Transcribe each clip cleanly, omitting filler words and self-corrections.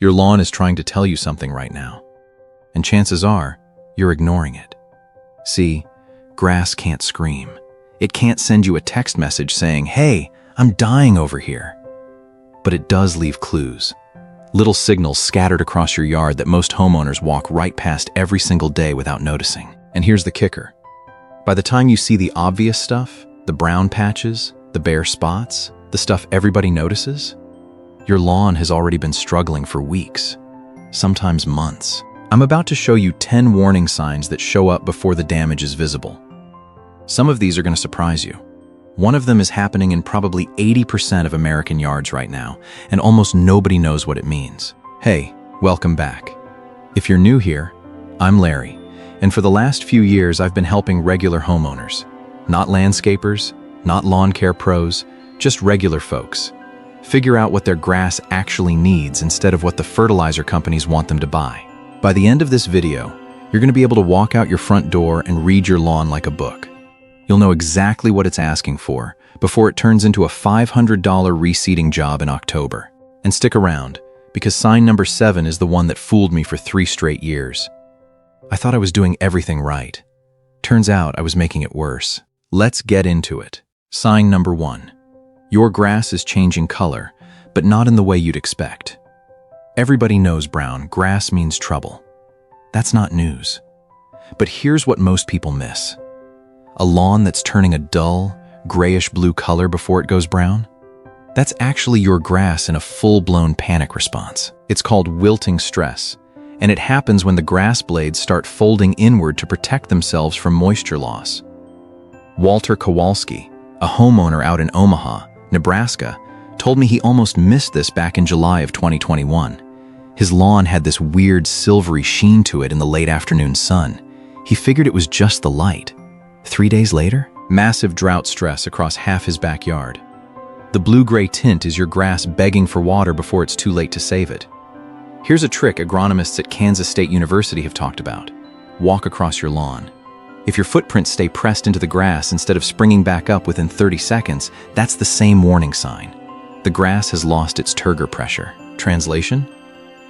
Your lawn is trying to tell you something right now, and chances are you're ignoring it. See, grass can't scream. It can't send you a text message saying, "Hey, I'm dying over here." But it does leave clues. Little signals scattered across your yard that most homeowners walk right past every single day without noticing. And here's the kicker. By the time you see the obvious stuff, the brown patches, the bare spots, the stuff everybody notices, your lawn has already been struggling for weeks, sometimes months. I'm about to show you 10 warning signs that show up before the damage is visible. Some of these are going to surprise you. One of them is happening in probably 80% of American yards right now, and almost nobody knows what it means. Hey, welcome back. If you're new here, I'm Larry, and for the last few years I've been helping regular homeowners. Not landscapers, not lawn care pros, just regular folks. Figure out what their grass actually needs instead of what the fertilizer companies want them to buy. By the end of this video, you're going to be able to walk out your front door and read your lawn like a book. You'll know exactly what it's asking for before it turns into a $500 reseeding job in October. And stick around, because sign number 7 is the one that fooled me for 3 straight years. I thought I was doing everything right. Turns out I was making it worse. Let's get into it. Sign number 1. Your grass is changing color, but not in the way you'd expect. Everybody knows brown grass means trouble. That's not news. But here's what most people miss. A lawn that's turning a dull, grayish-blue color before it goes brown? That's actually your grass in a full-blown panic response. It's called wilting stress, and it happens when the grass blades start folding inward to protect themselves from moisture loss. Walter Kowalski, a homeowner out in Omaha, Nebraska, told me he almost missed this back in July of 2021. His lawn had this weird silvery sheen to it in the late afternoon sun. He figured it was just the light. 3 days later, massive drought stress across half his backyard. The blue-gray tint is your grass begging for water before it's too late to save it. Here's a trick agronomists at Kansas State University have talked about. Walk across your lawn. If your footprints stay pressed into the grass instead of springing back up within 30 seconds, that's the same warning sign. The grass has lost its turgor pressure. Translation?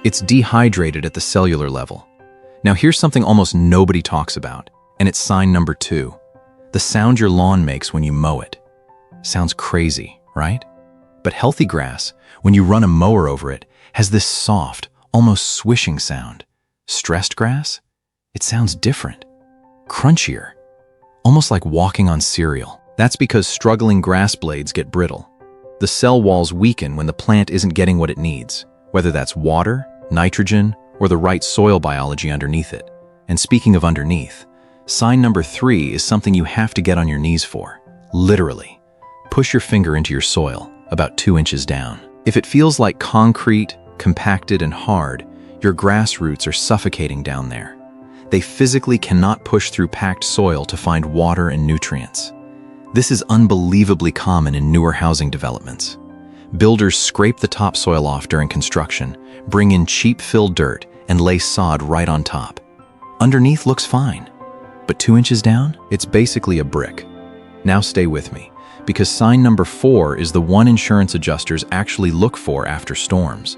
It's dehydrated at the cellular level. Now here's something almost nobody talks about, and it's sign number 2. The sound your lawn makes when you mow it. Sounds crazy, right? But healthy grass, when you run a mower over it, has this soft, almost swishing sound. Stressed grass? It sounds different. Crunchier. Almost like walking on cereal. That's because struggling grass blades get brittle. The cell walls weaken when the plant isn't getting what it needs, whether that's water, nitrogen, or the right soil biology underneath it. And speaking of underneath, sign number 3 is something you have to get on your knees for. Literally. Push your finger into your soil, about 2 inches down. If it feels like concrete, compacted and hard, your grass roots are suffocating down there. They physically cannot push through packed soil to find water and nutrients. This is unbelievably common in newer housing developments. Builders scrape the topsoil off during construction, bring in cheap fill dirt, and lay sod right on top. Underneath looks fine. But 2 inches down, it's basically a brick. Now stay with me, because sign number 4 is the one insurance adjusters actually look for after storms,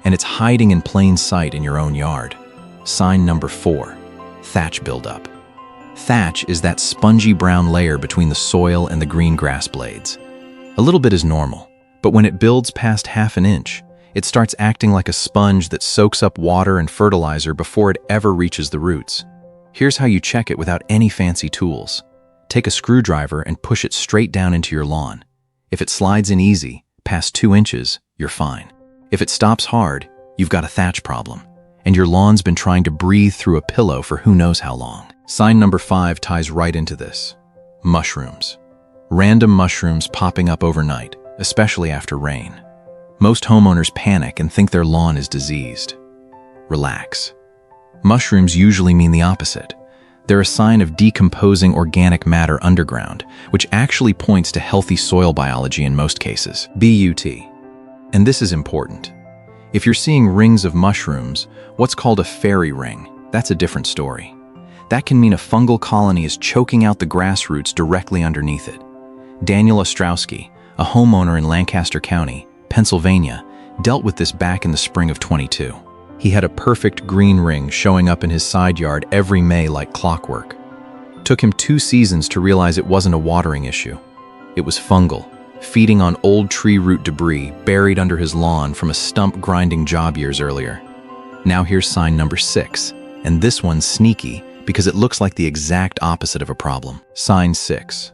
and it's hiding in plain sight in your own yard. Sign number 4, thatch buildup. Thatch is that spongy brown layer between the soil and the green grass blades. A little bit is normal, but when it builds past ½ an inch, it starts acting like a sponge that soaks up water and fertilizer before it ever reaches the roots. Here's how you check it without any fancy tools. Take a screwdriver and push it straight down into your lawn. If it slides in easy, past 2 inches, you're fine. If it stops hard, you've got a thatch problem, and your lawn's been trying to breathe through a pillow for who knows how long. Sign number 5 ties right into this. Mushrooms. Random mushrooms popping up overnight, especially after rain. Most homeowners panic and think their lawn is diseased. Relax. Mushrooms usually mean the opposite. They're a sign of decomposing organic matter underground, which actually points to healthy soil biology in most cases. BUT. And this is important. If you're seeing rings of mushrooms, what's called a fairy ring, that's a different story. That can mean a fungal colony is choking out the grass roots directly underneath it. Daniel Ostrowski, a homeowner in Lancaster County, Pennsylvania, Dealt with this back in the spring of 22. He had a perfect green ring showing up in his side yard every May like clockwork. Took him 2 seasons to realize it wasn't a watering issue. It was fungal, feeding on old tree root debris buried under his lawn from a stump grinding job years earlier. Now here's sign number 6, and this one's sneaky because it looks like the exact opposite of a problem. Sign 6.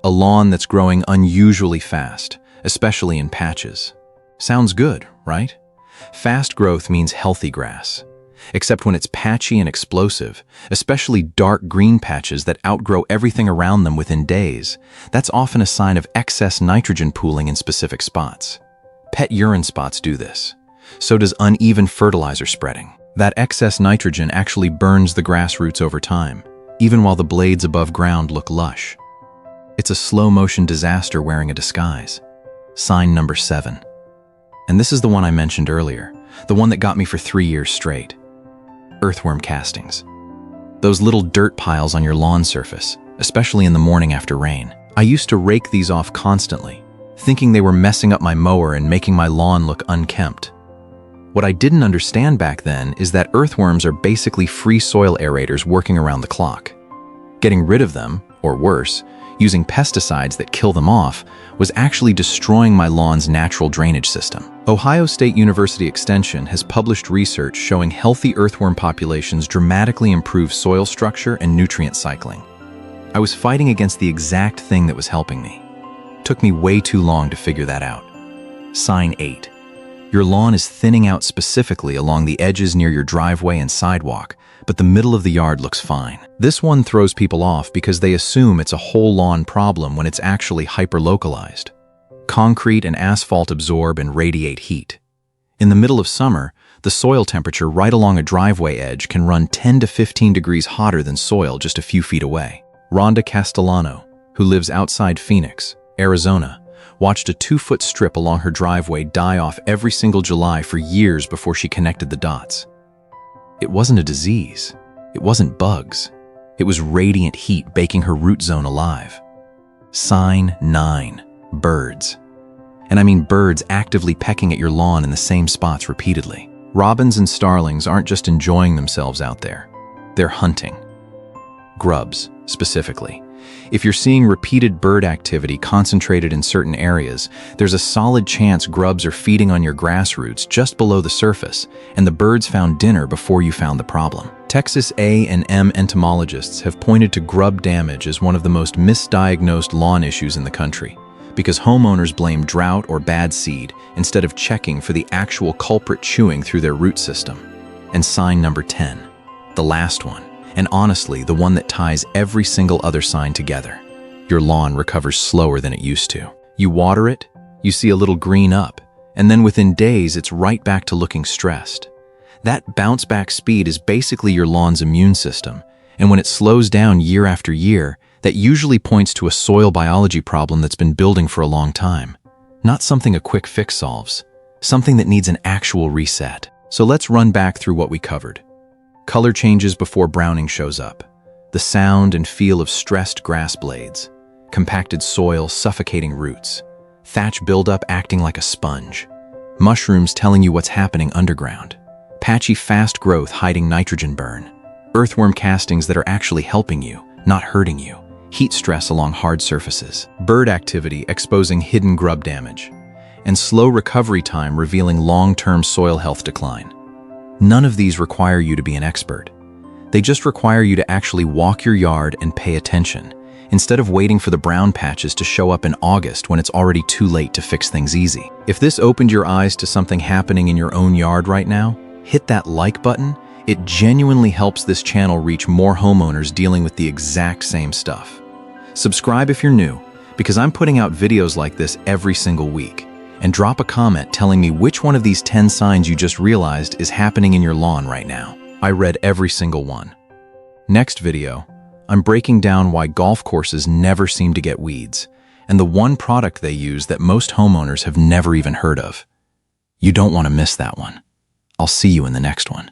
A lawn that's growing unusually fast, especially in patches. Sounds good, right? Fast growth means healthy grass. Except when it's patchy and explosive, especially dark green patches that outgrow everything around them within days, that's often a sign of excess nitrogen pooling in specific spots. Pet urine spots do this. So does uneven fertilizer spreading. That excess nitrogen actually burns the grass roots over time, even while the blades above ground look lush. It's a slow-motion disaster wearing a disguise. Sign number 7. And this is the one I mentioned earlier, the one that got me for 3 years straight. Earthworm castings. Those little dirt piles on your lawn surface, especially in the morning after rain. I used to rake these off constantly, thinking they were messing up my mower and making my lawn look unkempt. What I didn't understand back then is that earthworms are basically free soil aerators working around the clock. Getting rid of them, or worse, using pesticides that kill them off, was actually destroying my lawn's natural drainage system. Ohio State University Extension has published research showing healthy earthworm populations dramatically improve soil structure and nutrient cycling. I was fighting against the exact thing that was helping me. Took me way too long to figure that out. Sign 8. Your lawn is thinning out specifically along the edges near your driveway and sidewalk, but the middle of the yard looks fine. This one throws people off because they assume it's a whole lawn problem when it's actually hyper-localized. Concrete and asphalt absorb and radiate heat. In the middle of summer, the soil temperature right along a driveway edge can run 10 to 15 degrees hotter than soil just a few feet away. Rhonda Castellano, who lives outside Phoenix, Arizona, watched a 2-foot strip along her driveway die off every single July for years before she connected the dots. It wasn't a disease. It wasn't bugs. It was radiant heat baking her root zone alive. Sign 9. Birds. And I mean birds actively pecking at your lawn in the same spots repeatedly. Robins and starlings aren't just enjoying themselves out there. They're hunting. Grubs, specifically. If you're seeing repeated bird activity concentrated in certain areas, there's a solid chance grubs are feeding on your grass roots just below the surface, and the birds found dinner before you found the problem. Texas A&M entomologists have pointed to grub damage as one of the most misdiagnosed lawn issues in the country, because homeowners blame drought or bad seed instead of checking for the actual culprit chewing through their root system. And sign number 10, the last one. And honestly, the one that ties every single other sign together. Your lawn recovers slower than it used to. You water it, you see a little green up, and then within days it's right back to looking stressed. That bounce back speed is basically your lawn's immune system, and when it slows down year after year, that usually points to a soil biology problem that's been building for a long time. Not something a quick fix solves, something that needs an actual reset. So let's run back through what we covered. Color changes before browning shows up. The sound and feel of stressed grass blades. Compacted soil suffocating roots. Thatch buildup acting like a sponge. Mushrooms telling you what's happening underground. Patchy fast growth hiding nitrogen burn. Earthworm castings that are actually helping you, not hurting you. Heat stress along hard surfaces. Bird activity exposing hidden grub damage. And slow recovery time revealing long-term soil health decline. None of these require you to be an expert. They just require you to actually walk your yard and pay attention, instead of waiting for the brown patches to show up in August when it's already too late to fix things easy. If this opened your eyes to something happening in your own yard right now, hit that like button. It genuinely helps this channel reach more homeowners dealing with the exact same stuff. Subscribe if you're new, because I'm putting out videos like this every single week. And drop a comment telling me which one of these 10 signs you just realized is happening in your lawn right now. I read every single one. Next video, I'm breaking down why golf courses never seem to get weeds, and the one product they use that most homeowners have never even heard of. You don't want to miss that one. I'll see you in the next one.